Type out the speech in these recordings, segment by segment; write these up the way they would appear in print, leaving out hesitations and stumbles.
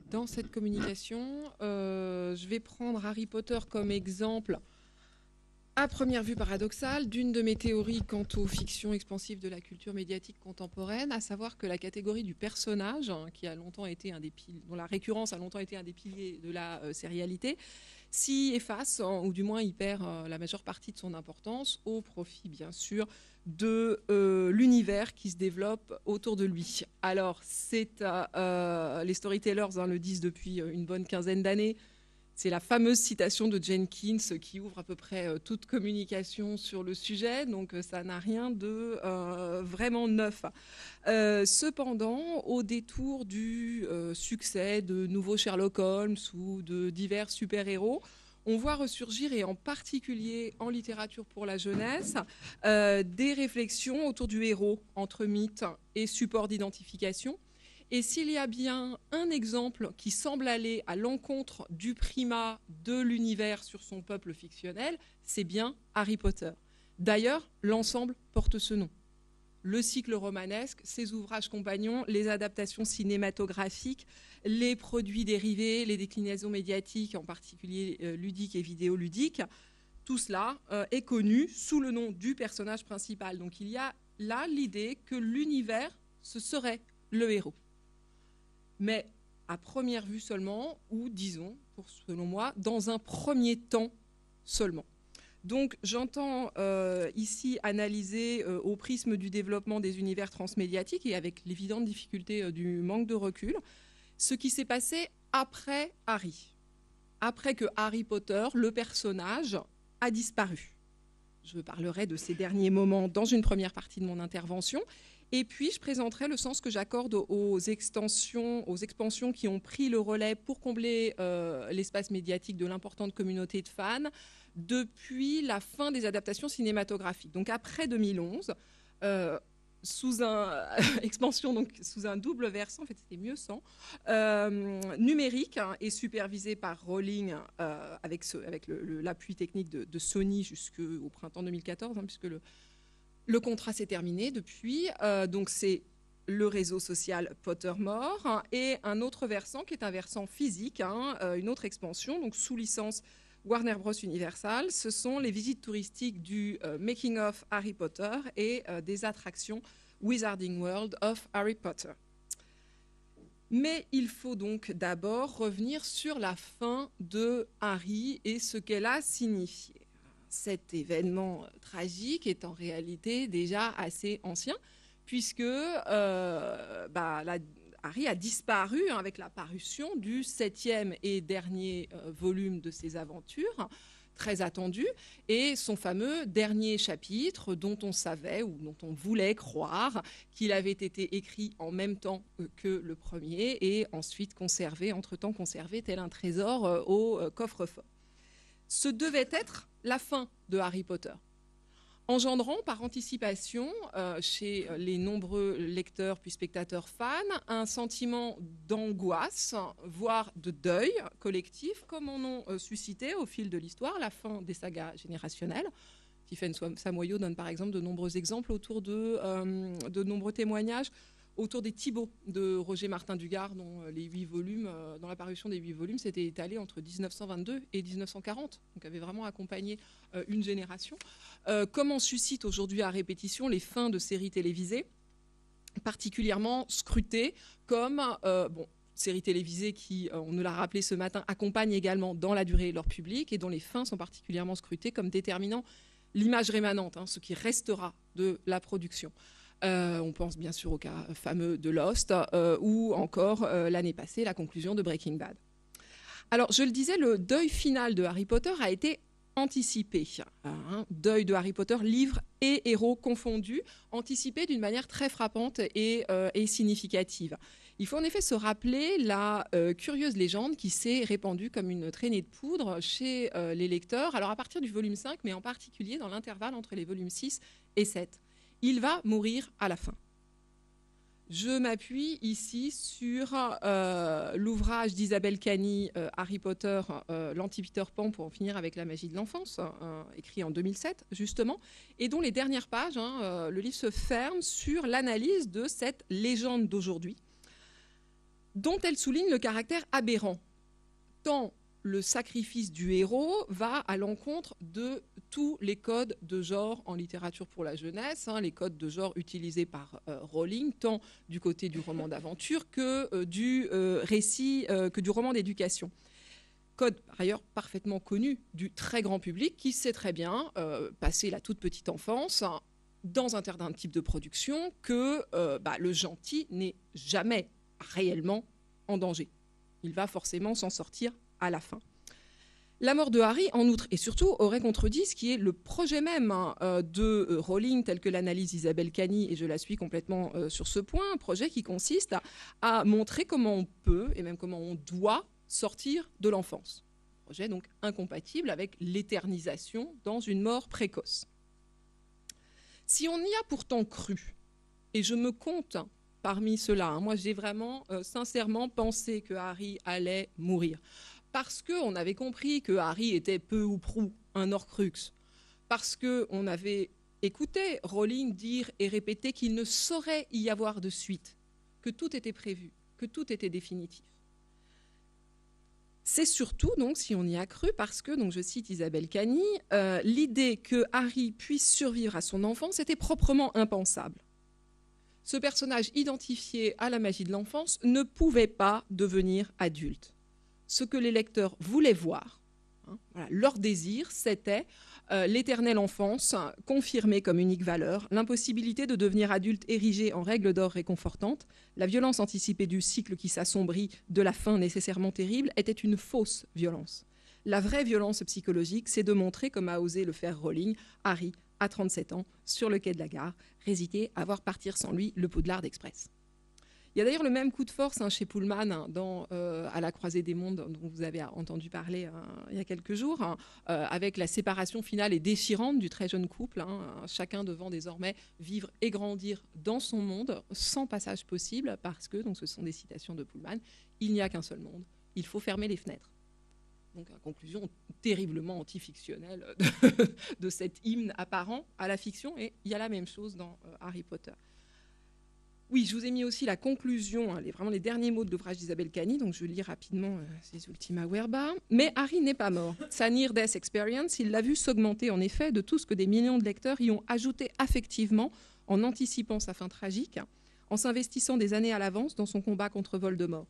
dans cette communication, je vais prendre Harry Potter comme exemple, à première vue paradoxale, d'une de mes théories quant aux fictions expansives de la culture médiatique contemporaine, à savoir que la catégorie du personnage, qui a longtemps été dont la récurrence a longtemps été un des piliers de la sérialité, s'y efface, ou du moins y perd la majeure partie de son importance, au profit bien sûr de l'univers qui se développe autour de lui. Alors, les storytellers le disent depuis une bonne quinzaine d'années. C'est la fameuse citation de Jenkins qui ouvre à peu près toute communication sur le sujet, donc ça n'a rien de vraiment neuf. Cependant, au détour du succès de nouveaux Sherlock Holmes ou de divers super-héros, on voit ressurgir, et en particulier en littérature pour la jeunesse, des réflexions autour du héros entre mythe et support d'identification. Et s'il y a bien un exemple qui semble aller à l'encontre du primat de l'univers sur son peuple fictionnel, c'est bien Harry Potter. D'ailleurs, l'ensemble porte ce nom. Le cycle romanesque, ses ouvrages compagnons, les adaptations cinématographiques, les produits dérivés, les déclinaisons médiatiques, en particulier ludiques et vidéoludiques, tout cela est connu sous le nom du personnage principal. Donc il y a là l'idée que l'univers, ce serait le héros. Mais à première vue seulement, ou disons, selon moi, dans un premier temps seulement. Donc j'entends ici analyser au prisme du développement des univers transmédiatiques et avec l'évidente difficulté du manque de recul, ce qui s'est passé après Harry. Après que Harry Potter, le personnage, a disparu. Je parlerai de ces derniers moments dans une première partie de mon intervention. Et puis, je présenterai le sens que j'accorde aux expansions qui ont pris le relais pour combler l'espace médiatique de l'importante communauté de fans depuis la fin des adaptations cinématographiques. Donc, après 2011, sous un double versant, en fait, c'était mieux sans, numérique, et supervisé par Rowling avec l'appui technique de Sony jusqu'au printemps 2014, puisque le contrat s'est terminé depuis, donc c'est le réseau social Pottermore, et un autre versant qui est un versant physique, une autre expansion, donc sous licence Warner Bros. Universal. Ce sont les visites touristiques du Making of Harry Potter et des attractions Wizarding World of Harry Potter. Mais il faut donc d'abord revenir sur la fin de Harry et ce qu'elle a signifié. Cet événement tragique est en réalité déjà assez ancien, puisque Harry a disparu avec la parution du 7e et dernier volume de ses aventures, très attendu, et son fameux dernier chapitre dont on savait ou dont on voulait croire qu'il avait été écrit en même temps que le premier et ensuite entre-temps conservé tel un trésor au coffre-fort. Ce devait être la fin de Harry Potter, engendrant par anticipation chez les nombreux lecteurs puis spectateurs fans un sentiment d'angoisse, voire de deuil collectif, comme en ont suscité au fil de l'histoire la fin des sagas générationnelles. Tiffaine Samoyo donne par exemple de nombreux exemples autour de nombreux témoignages autour des Thibauts de Roger Martin Dugard, dont la parution des 8 volumes s'était étalée entre 1922 et 1940, donc avait vraiment accompagné une génération. Comment suscite aujourd'hui à répétition les fins de séries télévisées, particulièrement scrutées comme séries télévisées qui, on nous l'a rappelé ce matin, accompagnent également dans la durée leur public et dont les fins sont particulièrement scrutées comme déterminant l'image rémanente, ce qui restera de la production. On pense bien sûr au cas fameux de Lost ou encore l'année passée la conclusion de Breaking Bad. Alors je le disais, le deuil final de Harry Potter a été anticipé. Deuil de Harry Potter, livre et héros confondus, anticipé d'une manière très frappante et significative. Il faut en effet se rappeler la curieuse légende qui s'est répandue comme une traînée de poudre chez les lecteurs, alors à partir du volume 5, mais en particulier dans l'intervalle entre les volumes 6 et 7. Il va mourir à la fin. Je m'appuie ici sur l'ouvrage d'Isabelle Cany, Harry Potter, l'anti-Peter Pan, pour en finir avec la magie de l'enfance, écrit en 2007 justement, et dont les dernières pages, le livre se ferme sur l'analyse de cette légende d'aujourd'hui. dont elle souligne le caractère aberrant, tant le sacrifice du héros va à l'encontre de tous les codes de genre en littérature pour la jeunesse, les codes de genre utilisés par Rowling, tant du côté du roman d'aventure que du récit, que du roman d'éducation. Code par ailleurs parfaitement connu du très grand public qui sait très bien, passé la toute petite enfance, dans un certain type de production, que le gentil n'est jamais réellement en danger. Il va forcément s'en sortir à la fin. La mort de Harry, en outre et surtout, aurait contredit ce qui est le projet même de Rowling, tel que l'analyse Isabelle Cany, et je la suis complètement sur ce point, un projet qui consiste à montrer comment on peut, et même comment on doit, sortir de l'enfance. Projet donc incompatible avec l'éternisation dans une mort précoce. Si on y a pourtant cru, et je me compte parmi ceux-là, moi j'ai vraiment sincèrement pensé que Harry allait mourir, parce qu'on avait compris que Harry était peu ou prou un Horcrux, parce qu'on avait écouté Rowling dire et répéter qu'il ne saurait y avoir de suite, que tout était prévu, que tout était définitif. C'est surtout, donc, si on y a cru, parce que, donc, je cite Isabelle Cany, l'idée que Harry puisse survivre à son enfance était proprement impensable. Ce personnage identifié à la magie de l'enfance ne pouvait pas devenir adulte. Ce que les lecteurs voulaient voir, voilà, leur désir, c'était l'éternelle enfance, confirmée comme unique valeur, l'impossibilité de devenir adulte érigée en règle d'or réconfortante, la violence anticipée du cycle qui s'assombrit de la fin nécessairement terrible, était une fausse violence. La vraie violence psychologique, c'est de montrer, comme a osé le faire Rowling, Harry, à 37 ans, sur le quai de la gare, résister à voir partir sans lui le Poudlard Express. Il y a d'ailleurs le même coup de force chez Pullman dans À la croisée des mondes, dont vous avez entendu parler il y a quelques jours, avec la séparation finale et déchirante du très jeune couple, chacun devant désormais vivre et grandir dans son monde, sans passage possible, parce que, donc ce sont des citations de Pullman, il n'y a qu'un seul monde, il faut fermer les fenêtres. Donc, une conclusion terriblement antifictionnelle de cet hymne apparent à la fiction, et il y a la même chose dans Harry Potter. Oui, je vous ai mis aussi la conclusion, vraiment les derniers mots de l'ouvrage d'Isabelle Cany, donc je lis rapidement ces Ultima Verba. Mais Harry n'est pas mort. Sa near-death experience, il l'a vu s'augmenter en effet de tout ce que des millions de lecteurs y ont ajouté affectivement en anticipant sa fin tragique, en s'investissant des années à l'avance dans son combat contre Voldemort.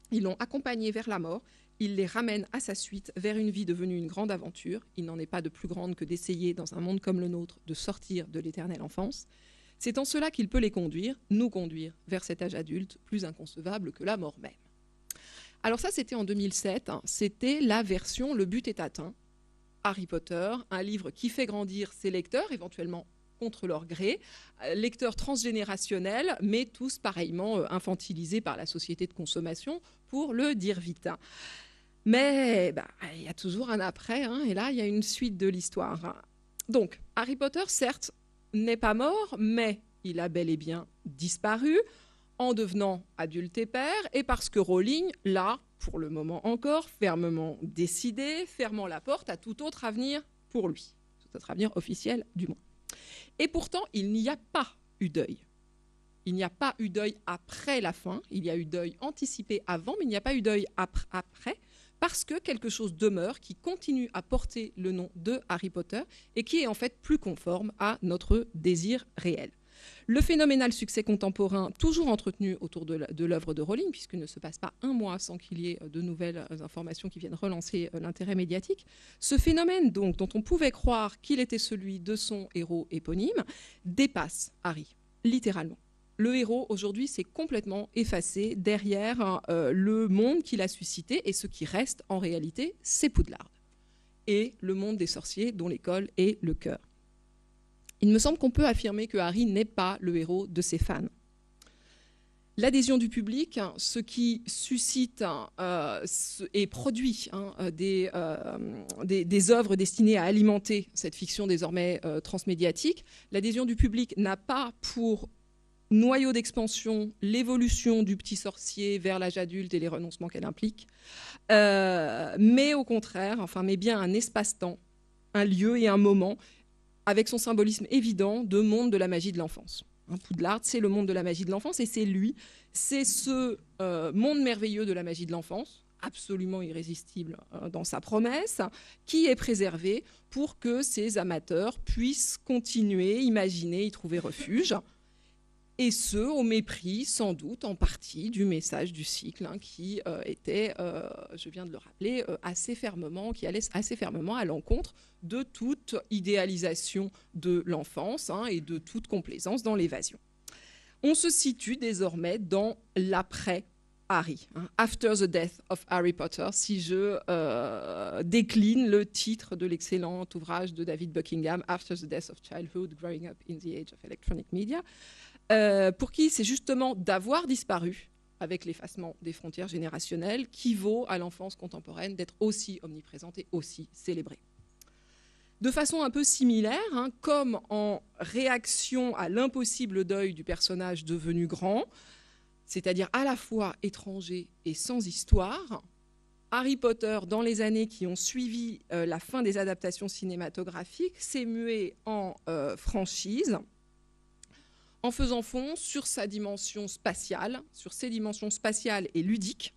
Ils l'ont accompagné vers la mort, il les ramène à sa suite vers une vie devenue une grande aventure. Il n'en est pas de plus grande que d'essayer, dans un monde comme le nôtre, de sortir de l'éternelle enfance. C'est en cela qu'il peut les conduire, nous conduire, vers cet âge adulte plus inconcevable que la mort même. Alors ça, c'était en 2007, c'était la version « Le but est atteint », Harry Potter, un livre qui fait grandir ses lecteurs, éventuellement contre leur gré, lecteurs transgénérationnels, mais tous pareillement infantilisés par la société de consommation, pour le dire vite. Mais il y a toujours un après, et là, il y a une suite de l'histoire. Donc, Harry Potter, certes, n'est pas mort, mais il a bel et bien disparu en devenant adulte et père, et parce que Rowling l'a, pour le moment encore, fermement décidé, fermant la porte à tout autre avenir pour lui, tout autre avenir officiel du moins. Et pourtant, il n'y a pas eu deuil. Il n'y a pas eu deuil après la fin, il y a eu deuil anticipé avant, mais il n'y a pas eu deuil après, parce que quelque chose demeure qui continue à porter le nom de Harry Potter et qui est en fait plus conforme à notre désir réel. Le phénoménal succès contemporain, toujours entretenu autour de l'œuvre de Rowling, puisqu'il ne se passe pas un mois sans qu'il y ait de nouvelles informations qui viennent relancer l'intérêt médiatique, ce phénomène donc, dont on pouvait croire qu'il était celui de son héros éponyme, dépasse Harry, littéralement. Le héros, aujourd'hui, s'est complètement effacé derrière le monde qu'il a suscité, et ce qui reste, en réalité, c'est Poudlard. Et le monde des sorciers, dont l'école est le cœur. Il me semble qu'on peut affirmer que Harry n'est pas le héros de ses fans. L'adhésion du public, ce qui suscite et produit des œuvres destinées à alimenter cette fiction désormais transmédiatique, l'adhésion du public n'a pas pour noyau d'expansion l'évolution du petit sorcier vers l'âge adulte et les renoncements qu'elle implique, mais au contraire, mais bien un espace-temps, un lieu et un moment, avec son symbolisme évident de monde de la magie de l'enfance. Poudlard, c'est le monde de la magie de l'enfance, et c'est lui, c'est ce monde merveilleux de la magie de l'enfance, absolument irrésistible dans sa promesse, qui est préservé pour que ces amateurs puissent continuer, imaginer, y trouver refuge. Et ce, au mépris, sans doute, en partie, du message du cycle, qui était, je viens de le rappeler, qui allait assez fermement à l'encontre de toute idéalisation de l'enfance et de toute complaisance dans l'évasion. On se situe désormais dans l'après-Harry, After the Death of Harry Potter, si je décline le titre de l'excellent ouvrage de David Buckingham, After the Death of Childhood, Growing Up in the Age of Electronic Media, pour qui c'est justement d'avoir disparu avec l'effacement des frontières générationnelles qui vaut à l'enfance contemporaine d'être aussi omniprésente et aussi célébrée. De façon un peu similaire, comme en réaction à l'impossible deuil du personnage devenu grand, c'est-à-dire à la fois étranger et sans histoire, Harry Potter, dans les années qui ont suivi la fin des adaptations cinématographiques, s'est mué en franchise, en faisant fond sur sa dimension spatiale, sur ses dimensions spatiales et ludiques,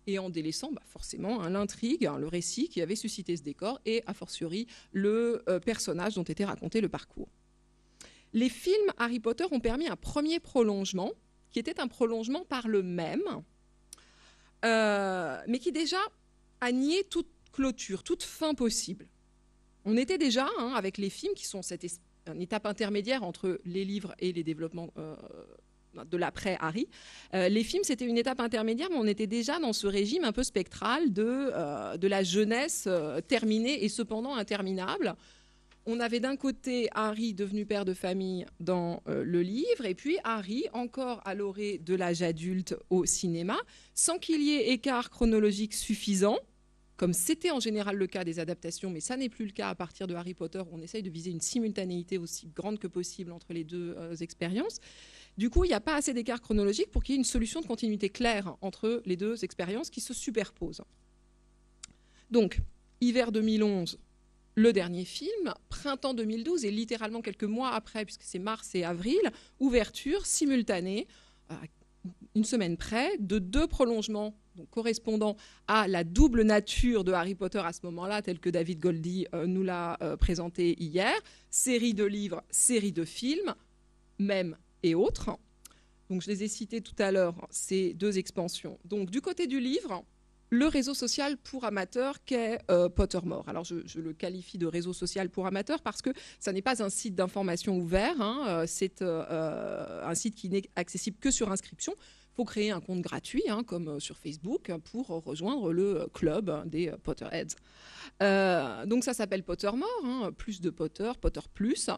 et en délaissant forcément l'intrigue, le récit qui avait suscité ce décor, et a fortiori le personnage dont était raconté le parcours. Les films Harry Potter ont permis un premier prolongement, qui était un prolongement par le même, mais qui déjà a nié toute clôture, toute fin possible. On était déjà, avec les films qui sont une étape intermédiaire entre les livres et les développements de l'après-Harry. Les films, c'était une étape intermédiaire, mais on était déjà dans ce régime un peu spectral de la jeunesse terminée et cependant interminable. On avait d'un côté Harry devenu père de famille dans le livre, et puis Harry encore à l'orée de l'âge adulte au cinéma, sans qu'il y ait écart chronologique suffisant, comme c'était en général le cas des adaptations, mais ça n'est plus le cas à partir de Harry Potter. On essaye de viser une simultanéité aussi grande que possible entre les deux expériences. Du coup, il n'y a pas assez d'écart chronologique pour qu'il y ait une solution de continuité claire entre les deux expériences qui se superposent. Donc, hiver 2011, le dernier film, printemps 2012, et littéralement quelques mois après, puisque c'est mars et avril, ouverture simultanée, une semaine près, de 2 prolongements donc correspondant à la double nature de Harry Potter à ce moment-là, tel que David Goldie nous l'a présenté hier, série de livres, série de films, même et autres. Donc je les ai cités tout à l'heure, ces 2 expansions. Donc du côté du livre, le réseau social pour amateurs qu'est Pottermore. Alors je le qualifie de réseau social pour amateurs parce que ça n'est pas un site d'information ouvert, c'est un site qui n'est accessible que sur inscription. Il faut créer un compte gratuit, comme sur Facebook, pour rejoindre le club des Potterheads. Donc ça s'appelle Pottermore, plus de Potter, Potter plus,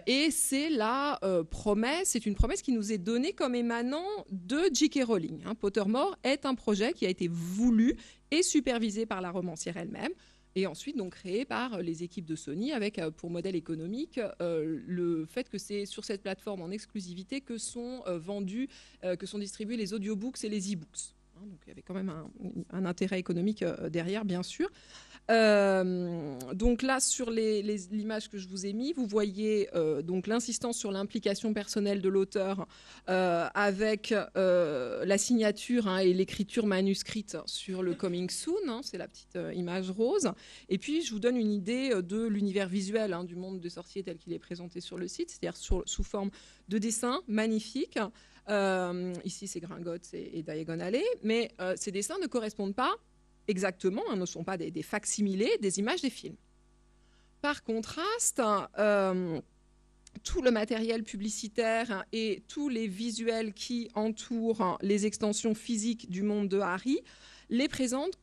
et c'est la promesse, c'est une promesse qui nous est donnée comme émanant de J.K. Rowling. Pottermore est un projet qui a été voulu et supervisé par la romancière elle-même, et ensuite donc créé par les équipes de Sony avec pour modèle économique le fait que c'est sur cette plateforme en exclusivité que sont vendus, que sont distribués les audiobooks et les e-books. Donc il y avait quand même un intérêt économique derrière, bien sûr. Donc là, sur l'image que je vous ai mis, vous voyez donc l'insistance sur l'implication personnelle de l'auteur avec la signature et l'écriture manuscrite sur le Coming Soon, c'est la petite image rose. Et puis, je vous donne une idée de l'univers visuel du monde des sorciers tel qu'il est présenté sur le site, c'est-à-dire sous forme de dessins magnifiques. Ici, c'est Gringotts et Diagon Alley, mais ces dessins ne correspondent pas exactement, ne sont pas des facsimilés des images des films. Par contraste, tout le matériel publicitaire et tous les visuels qui entourent les extensions physiques du monde de Harry les présentent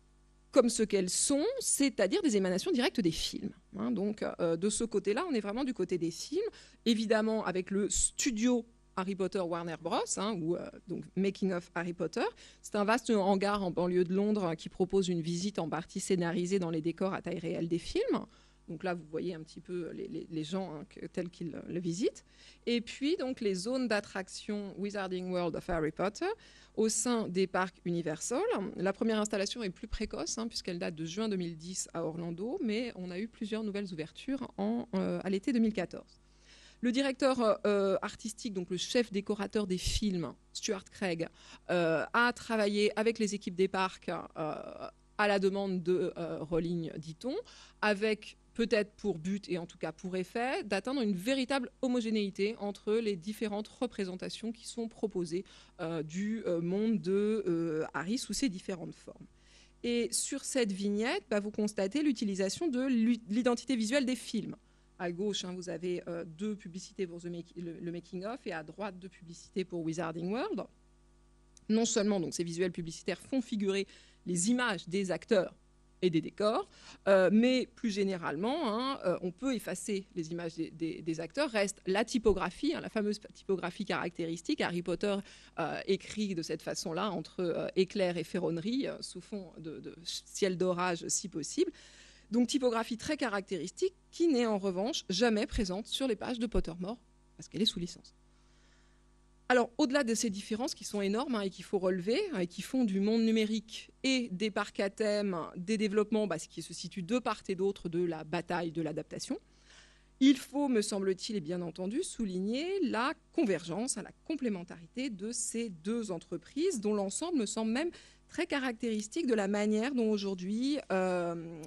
comme ce qu'elles sont, c'est-à-dire des émanations directes des films. Donc, de ce côté-là, on est vraiment du côté des films, évidemment avec le studio Harry Potter Warner Bros, ou donc Making of Harry Potter. C'est un vaste hangar en banlieue de Londres qui propose une visite en partie scénarisée dans les décors à taille réelle des films. Donc là, vous voyez un petit peu les gens tels qu'ils le visitent. Et puis, donc, les zones d'attraction Wizarding World of Harry Potter au sein des parcs Universal. La première installation est plus précoce, puisqu'elle date de juin 2010 à Orlando, mais on a eu plusieurs nouvelles ouvertures à l'été 2014. Le directeur artistique, donc le chef décorateur des films, Stuart Craig, a travaillé avec les équipes des parcs à la demande de Rowling, dit-on, avec peut-être pour but et en tout cas pour effet d'atteindre une véritable homogénéité entre les différentes représentations qui sont proposées du monde de Harry sous ses différentes formes. Et sur cette vignette, vous constatez l'utilisation de l'identité visuelle des films. À gauche, vous avez 2 publicités pour le making-of et à droite 2 publicités pour Wizarding World. Non seulement donc, ces visuels publicitaires font figurer les images des acteurs et des décors, mais plus généralement, on peut effacer les images des acteurs. Reste la typographie, la fameuse typographie caractéristique. Harry Potter écrit de cette façon-là, entre éclair et ferronnerie, sous fond de ciel d'orage si possible. Donc typographie très caractéristique qui n'est en revanche jamais présente sur les pages de Pottermore, parce qu'elle est sous licence. Alors, au-delà de ces différences qui sont énormes et qu'il faut relever, et qui font du monde numérique et des parcs à thème, des développements qui se situent de part et d'autre de la bataille de l'adaptation, il faut, me semble-t-il, et bien entendu, souligner la convergence, la complémentarité de ces 2 entreprises, dont l'ensemble me semble même très caractéristique de la manière dont aujourd'hui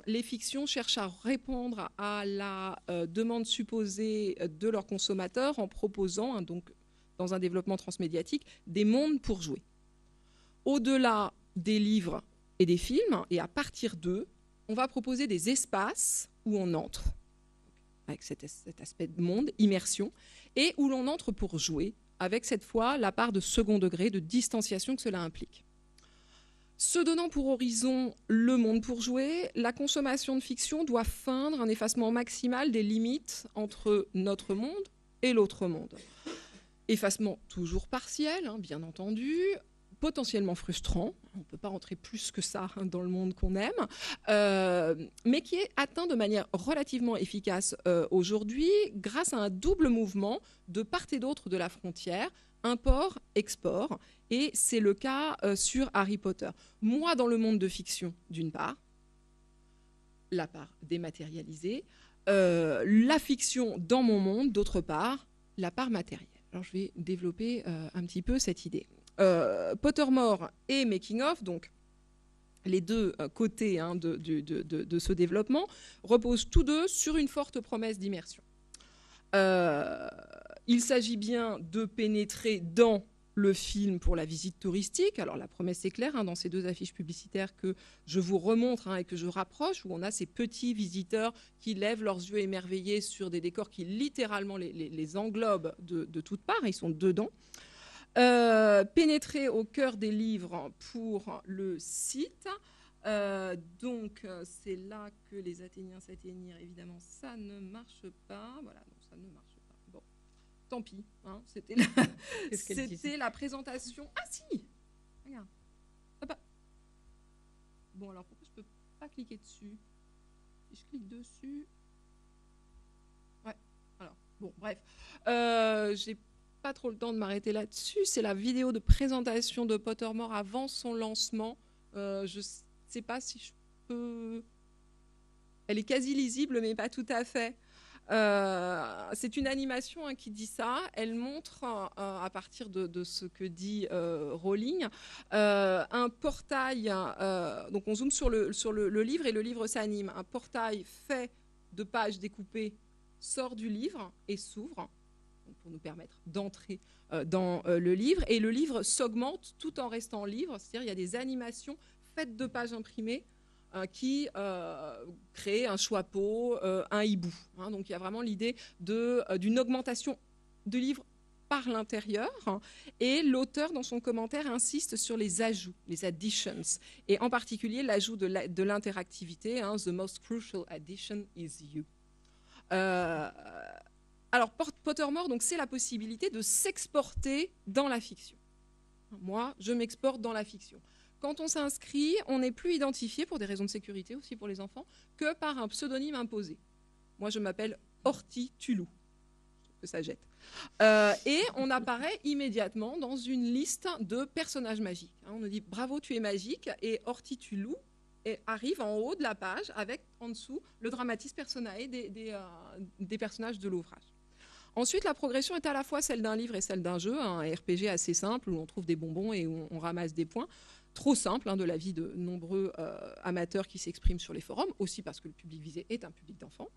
les fictions cherchent à répondre à la demande supposée de leurs consommateurs en proposant, donc, dans un développement transmédiatique, des mondes pour jouer. Au-delà des livres et des films, et à partir d'eux, on va proposer des espaces où on entre, avec cet aspect de monde, immersion, et où l'on entre pour jouer, avec cette fois la part de second degré, de distanciation que cela implique. Se donnant pour horizon le monde pour jouer, la consommation de fiction doit feindre un effacement maximal des limites entre notre monde et l'autre monde. Effacement toujours partiel, bien entendu, potentiellement frustrant, on ne peut pas rentrer plus que ça dans le monde qu'on aime, mais qui est atteint de manière relativement efficace aujourd'hui grâce à un double mouvement de part et d'autre de la frontière, import-export, et c'est le cas sur Harry Potter. Moi, dans le monde de fiction, d'une part, la part dématérialisée, la fiction dans mon monde, d'autre part, la part matérielle. Alors, je vais développer un petit peu cette idée. Pottermore et Making of, donc les 2 côtés de ce développement, reposent tous 2 sur une forte promesse d'immersion. Il s'agit bien de pénétrer dans le film pour la visite touristique. Alors la promesse est claire dans ces 2 affiches publicitaires que je vous remontre et que je rapproche, où on a ces petits visiteurs qui lèvent leurs yeux émerveillés sur des décors qui littéralement les englobent de toutes parts, ils sont dedans. Pénétrer au cœur des livres pour le site. Donc c'est là que les Athéniens s'atteignirent. Évidemment, ça ne marche pas. Voilà, non, ça ne marche pas. Bon, tant pis. C'était la présentation. Ah si, regarde. Bon, alors pourquoi je peux pas cliquer dessus? Si je clique dessus, ouais. Alors bon, bref, j'ai pas trop le temps de m'arrêter là-dessus. C'est la vidéo de présentation de Pottermore avant son lancement. Je sais pas si je peux... Elle est quasi lisible, mais pas tout à fait. C'est une animation qui dit ça. Elle montre, à partir de ce que dit Rowling, un portail. Donc on zoome sur le livre et le livre s'anime. Un portail fait de pages découpées sort du livre et s'ouvre pour nous permettre d'entrer dans le livre. Et le livre s'augmente tout en restant livre. C'est-à-dire il y a des animations faites de pages imprimées qui crée un chapeau, un hibou. Donc il y a vraiment l'idée d'une augmentation du livre par l'intérieur. Et l'auteur, dans son commentaire, insiste sur les ajouts, les additions, et en particulier l'ajout de l'interactivité. The most crucial addition is you. Alors Pottermore, donc, c'est la possibilité de s'exporter dans la fiction. Moi, je m'exporte dans la fiction. Quand on s'inscrit, on n'est plus identifié, pour des raisons de sécurité aussi pour les enfants, que par un pseudonyme imposé. Moi, je m'appelle Horty Tulou. Que ça jette. Et on apparaît immédiatement dans une liste de personnages magiques. On nous dit « Bravo, tu es magique » et Horty Tulou arrive en haut de la page avec, en dessous, le dramatis personae des personnages de l'ouvrage. Ensuite, la progression est à la fois celle d'un livre et celle d'un jeu, un RPG assez simple où on trouve des bonbons et où on ramasse des points. Trop simple, de l'avis de nombreux amateurs qui s'expriment sur les forums, aussi parce que le public visé est un public d'enfants.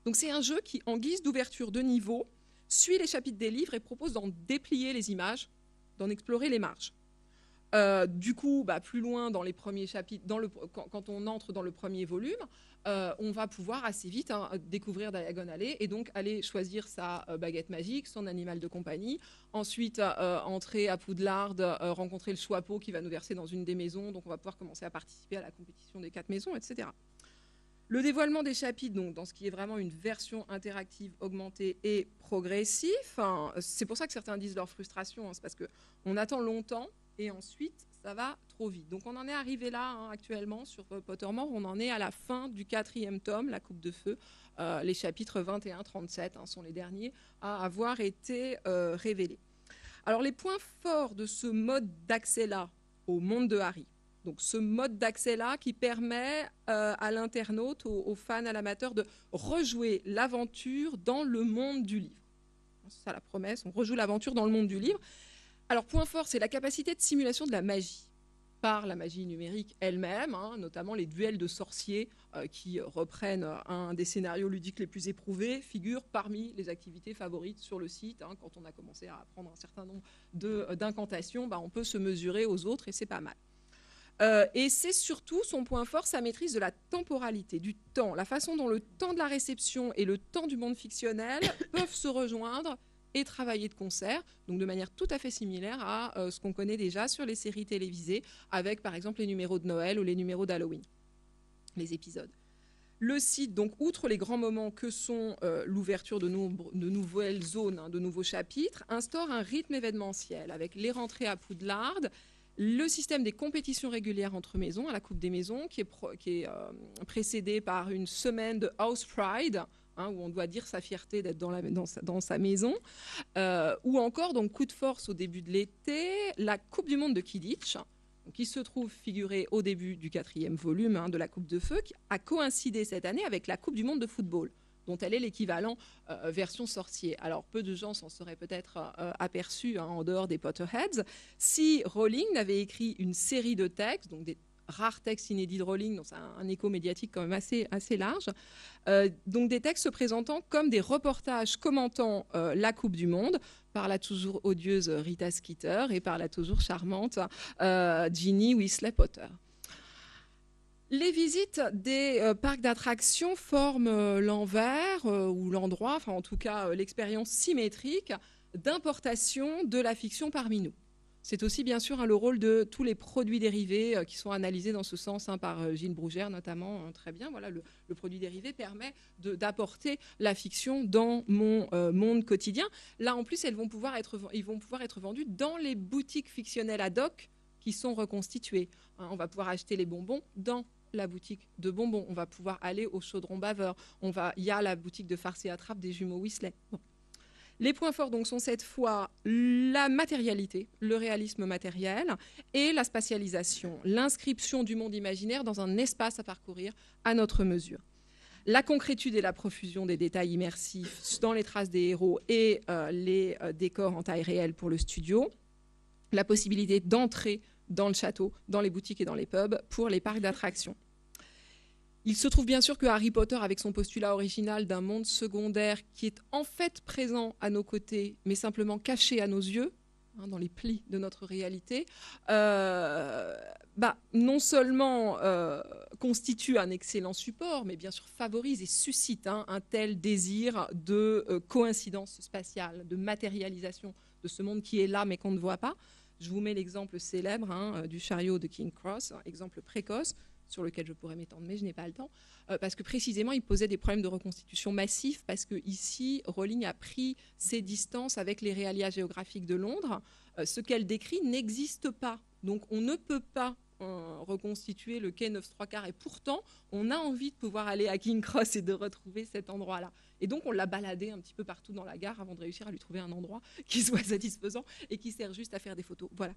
Donc c'est un jeu qui, en guise d'ouverture de niveau, suit les chapitres des livres et propose d'en déplier les images, d'en explorer les marges. Du coup, plus loin dans les premiers chapitres, quand on entre dans le premier volume, on va pouvoir assez vite découvrir Diagon Alley et donc aller choisir sa baguette magique, son animal de compagnie. Ensuite, entrer à Poudlard, rencontrer le Choixpeau qui va nous verser dans une des maisons. Donc, on va pouvoir commencer à participer à la compétition des 4 maisons, etc. Le dévoilement des chapitres, donc, dans ce qui est vraiment une version interactive, augmentée et progressif, c'est pour ça que certains disent leur frustration, c'est parce qu'on attend longtemps et ensuite ça va trop vite. Donc on en est arrivé là actuellement sur Pottermore, on en est à la fin du 4e tome, La Coupe de Feu. Les chapitres 21-37 sont les derniers à avoir été révélés. Alors les points forts de ce mode d'accès-là au monde de Harry, donc ce mode d'accès-là qui permet à l'internaute, aux fans, à l'amateur de rejouer l'aventure dans le monde du livre. C'est ça la promesse, on rejoue l'aventure dans le monde du livre. Alors point fort, c'est la capacité de simulation de la magie par la magie numérique elle-même, notamment les duels de sorciers qui reprennent un des scénarios ludiques les plus éprouvés, figurent parmi les activités favorites sur le site. Quand on a commencé à apprendre un certain nombre d'incantations, on peut se mesurer aux autres et c'est pas mal. Et c'est surtout son point fort, sa maîtrise de la temporalité, du temps, la façon dont le temps de la réception et le temps du monde fictionnel peuvent se rejoindre et travailler de concert, donc de manière tout à fait similaire à ce qu'on connaît déjà sur les séries télévisées, avec par exemple les numéros de Noël ou les numéros d'Halloween, les épisodes. Le site, donc, outre les grands moments que sont l'ouverture de nouvelles zones, de nouveaux chapitres, instaure un rythme événementiel avec les rentrées à Poudlard, le système des compétitions régulières entre maisons, à la Coupe des Maisons, qui est précédé par une semaine de House Pride, où on doit dire sa fierté d'être dans sa maison, ou encore, donc, coup de force au début de l'été, la Coupe du Monde de Quidditch, qui se trouve figurée au début du 4e volume de la Coupe de Feu, qui a coïncidé cette année avec la Coupe du Monde de football, dont elle est l'équivalent version sorcier. Alors, peu de gens s'en seraient peut-être aperçus en dehors des Potterheads, si Rowling n'avait écrit une série de textes, donc des rares textes inédits de Rowling, donc c'est un écho médiatique quand même assez large, donc des textes se présentant comme des reportages commentant la Coupe du Monde par la toujours odieuse Rita Skeeter et par la toujours charmante Ginny Weasley Potter. Les visites des parcs d'attractions forment l'envers ou l'endroit, enfin en tout cas l'expérience symétrique d'importation de la fiction parmi nous. C'est aussi bien sûr le rôle de tous les produits dérivés qui sont analysés dans ce sens par Gilles Brougère notamment, très bien. Voilà, le produit dérivé permet d'apporter la fiction dans mon monde quotidien. Là en plus, ils vont pouvoir être vendus dans les boutiques fictionnelles ad hoc qui sont reconstituées. On va pouvoir acheter les bonbons dans la boutique de bonbons, on va pouvoir aller au chaudron baveur, il y a la boutique de farce et attrape des jumeaux Weasley. Bon. Les points forts donc sont cette fois la matérialité, le réalisme matériel et la spatialisation, l'inscription du monde imaginaire dans un espace à parcourir à notre mesure. La concrétude et la profusion des détails immersifs dans les traces des héros et les décors en taille réelle pour le studio, la possibilité d'entrer dans le château, dans les boutiques et dans les pubs pour les parcs d'attractions. Il se trouve bien sûr que Harry Potter, avec son postulat original d'un monde secondaire qui est en fait présent à nos côtés, mais simplement caché à nos yeux, dans les plis de notre réalité, non seulement constitue un excellent support, mais bien sûr favorise et suscite un tel désir de coïncidence spatiale, de matérialisation de ce monde qui est là mais qu'on ne voit pas. Je vous mets l'exemple célèbre du chariot de King Cross, exemple précoce, sur lequel je pourrais m'étendre, mais je n'ai pas le temps, parce que précisément, il posait des problèmes de reconstitution massifs, parce que ici, Rowling a pris ses distances avec les réalia géographiques de Londres. Ce qu'elle décrit n'existe pas. Donc, on ne peut pas reconstituer le quai 9 3/4, et pourtant, on a envie de pouvoir aller à King Cross et de retrouver cet endroit-là. Et donc, on l'a baladé un petit peu partout dans la gare avant de réussir à lui trouver un endroit qui soit satisfaisant et qui sert juste à faire des photos. Voilà.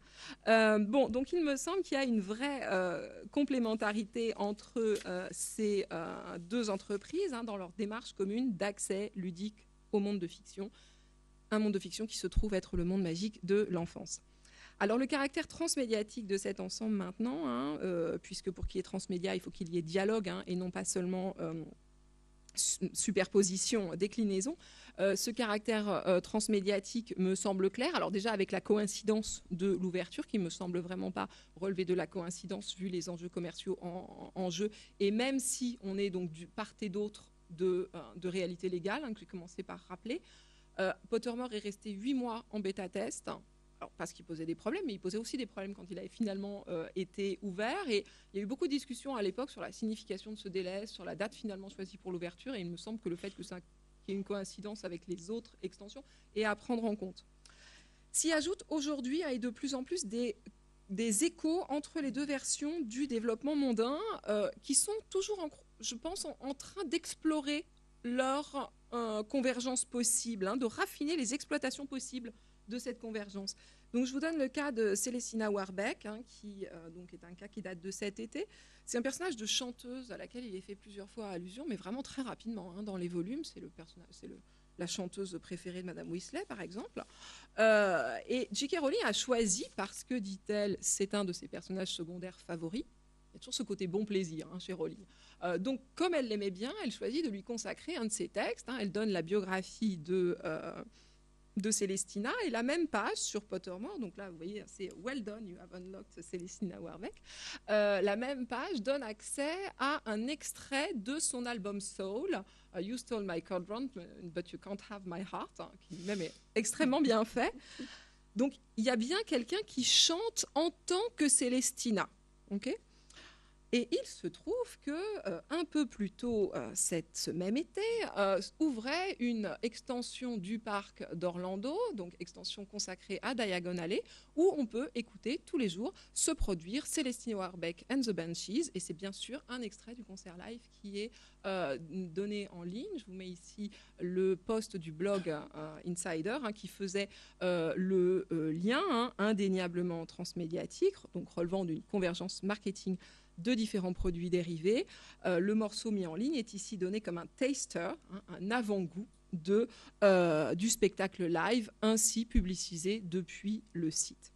Donc il me semble qu'il y a une vraie complémentarité entre ces deux entreprises dans leur démarche commune d'accès ludique au monde de fiction, un monde de fiction qui se trouve être le monde magique de l'enfance. Alors le caractère transmédiatique de cet ensemble maintenant, puisque pour qu'il y ait transmédia, il faut qu'il y ait dialogue, et non pas seulement superposition, déclinaison. Ce caractère transmédiatique me semble clair. Alors déjà avec la coïncidence de l'ouverture, qui me semble vraiment pas relever de la coïncidence vu les enjeux commerciaux en jeu, et même si on est donc du part et d'autre de réalité légale, que j'ai commencé par rappeler, Pottermore est resté 8 mois en bêta-test. Alors, parce qu'il posait des problèmes, mais il posait aussi des problèmes quand il avait finalement été ouvert. Et il y a eu beaucoup de discussions à l'époque sur la signification de ce délai, sur la date finalement choisie pour l'ouverture. Et il me semble que le fait qu'il y ait une coïncidence avec les autres extensions est à prendre en compte. S'y ajoute aujourd'hui et de plus en plus des échos entre les deux versions du développement mondain qui sont toujours, je pense, en train d'explorer leur convergence possible, de raffiner les exploitations possibles de cette convergence. Donc, je vous donne le cas de Célestina Warbeck, qui donc est un cas qui date de cet été. C'est un personnage de chanteuse à laquelle il est fait plusieurs fois allusion, mais vraiment très rapidement dans les volumes. C'est la chanteuse préférée de Madame Weasley, par exemple. Et J.K. Rowling a choisi, parce que, dit-elle, c'est un de ses personnages secondaires favoris. Il y a toujours ce côté bon plaisir chez Rowling. Donc, comme elle l'aimait bien, elle choisit de lui consacrer un de ses textes. Elle donne la biographie de Célestina et la même page sur Pottermore. Donc là, vous voyez, c'est well done, you have unlocked Célestina Warbeck. La même page donne accès à un extrait de son album Soul, You Stole My Cauldron, but you can't have my heart, qui même est extrêmement bien fait. Donc, il y a bien quelqu'un qui chante en tant que Célestina. OK ? Et il se trouve que un peu plus tôt ce même été, ouvrait une extension du parc d'Orlando, donc extension consacrée à Diagon Alley, où on peut écouter tous les jours se produire Célestina Warbeck and the Banshees. Et c'est bien sûr un extrait du concert live qui est donné en ligne. Je vous mets ici le post du blog Insider qui faisait le lien indéniablement transmédiatique, donc relevant d'une convergence marketing de différents produits dérivés. Le morceau mis en ligne est ici donné comme un taster, un avant-goût du spectacle live, ainsi publicisé depuis le site.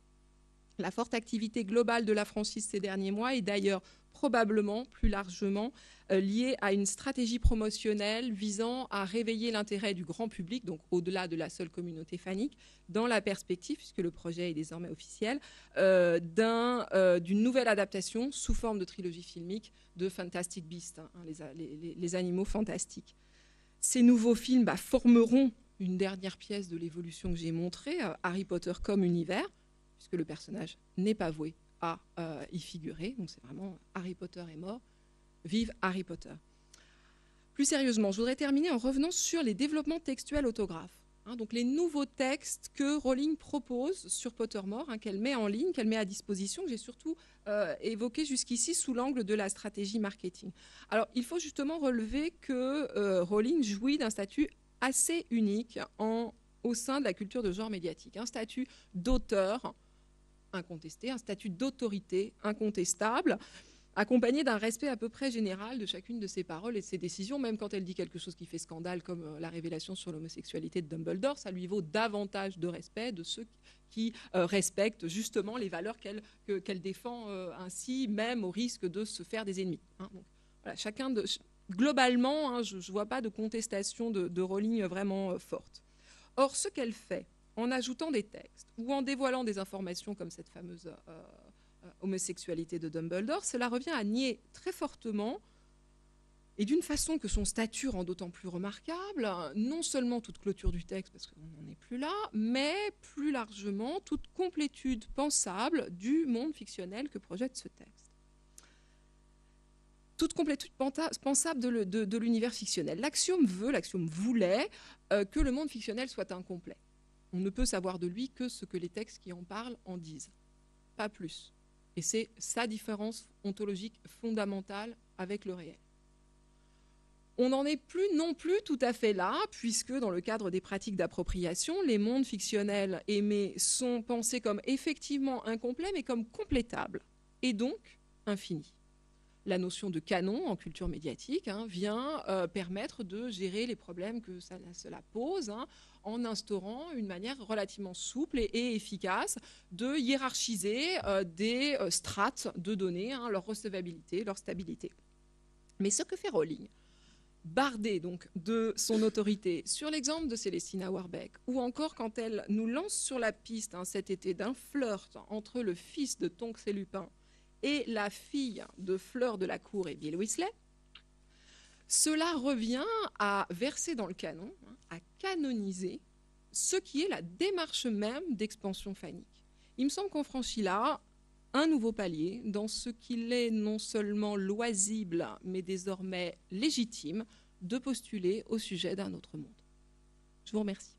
La forte activité globale de la franchise ces derniers mois est d'ailleurs probablement plus largement liée à une stratégie promotionnelle visant à réveiller l'intérêt du grand public, donc au-delà de la seule communauté fanique, dans la perspective, puisque le projet est désormais officiel, d'une nouvelle adaptation sous forme de trilogie filmique de Fantastic Beasts, les animaux fantastiques. Ces nouveaux films formeront une dernière pièce de l'évolution que j'ai montrée, Harry Potter comme univers, puisque le personnage n'est pas voué à y figurer. Donc c'est vraiment Harry Potter est mort, vive Harry Potter. Plus sérieusement, je voudrais terminer en revenant sur les développements textuels autographes. Donc les nouveaux textes que Rowling propose sur Pottermore, qu'elle met en ligne, qu'elle met à disposition, que j'ai surtout évoqué jusqu'ici sous l'angle de la stratégie marketing. Alors il faut justement relever que Rowling jouit d'un statut assez unique au sein de la culture de genre médiatique, un statut d'auteur incontesté, un statut d'autorité incontestable, accompagné d'un respect à peu près général de chacune de ses paroles et de ses décisions, même quand elle dit quelque chose qui fait scandale, comme la révélation sur l'homosexualité de Dumbledore, ça lui vaut davantage de respect de ceux qui respectent justement les valeurs qu'elle défend ainsi, même au risque de se faire des ennemis. Donc, voilà, globalement, je ne vois pas de contestation de Rowling vraiment forte. Or, ce qu'elle fait, en ajoutant des textes ou en dévoilant des informations comme cette fameuse homosexualité de Dumbledore, cela revient à nier très fortement, et d'une façon que son statut rend d'autant plus remarquable, non seulement toute clôture du texte, parce qu'on n'en est plus là, mais plus largement toute complétude pensable du monde fictionnel que projette ce texte. Toute complétude pensable de l'univers fictionnel. L'axiome voulait que le monde fictionnel soit incomplet. On ne peut savoir de lui que ce que les textes qui en parlent en disent, pas plus. Et c'est sa différence ontologique fondamentale avec le réel. On n'en est plus non plus tout à fait là, puisque dans le cadre des pratiques d'appropriation, les mondes fictionnels aimés sont pensés comme effectivement incomplets, mais comme complétables, et donc infinis. la notion de canon en culture médiatique vient permettre de gérer les problèmes que cela pose en instaurant une manière relativement souple et efficace de hiérarchiser des strates de données, leur recevabilité, leur stabilité. Mais ce que fait Rowling, bardée donc de son autorité sur l'exemple de Célestina Warbeck, ou encore quand elle nous lance sur la piste cet été d'un flirt entre le fils de Tonks et Lupin et la fille de Fleur de la Cour et Bill Weasley, cela revient à verser dans le canon, à canoniser ce qui est la démarche même d'expansion fanique. Il me semble qu'on franchit là un nouveau palier dans ce qu'il est non seulement loisible, mais désormais légitime de postuler au sujet d'un autre monde. Je vous remercie.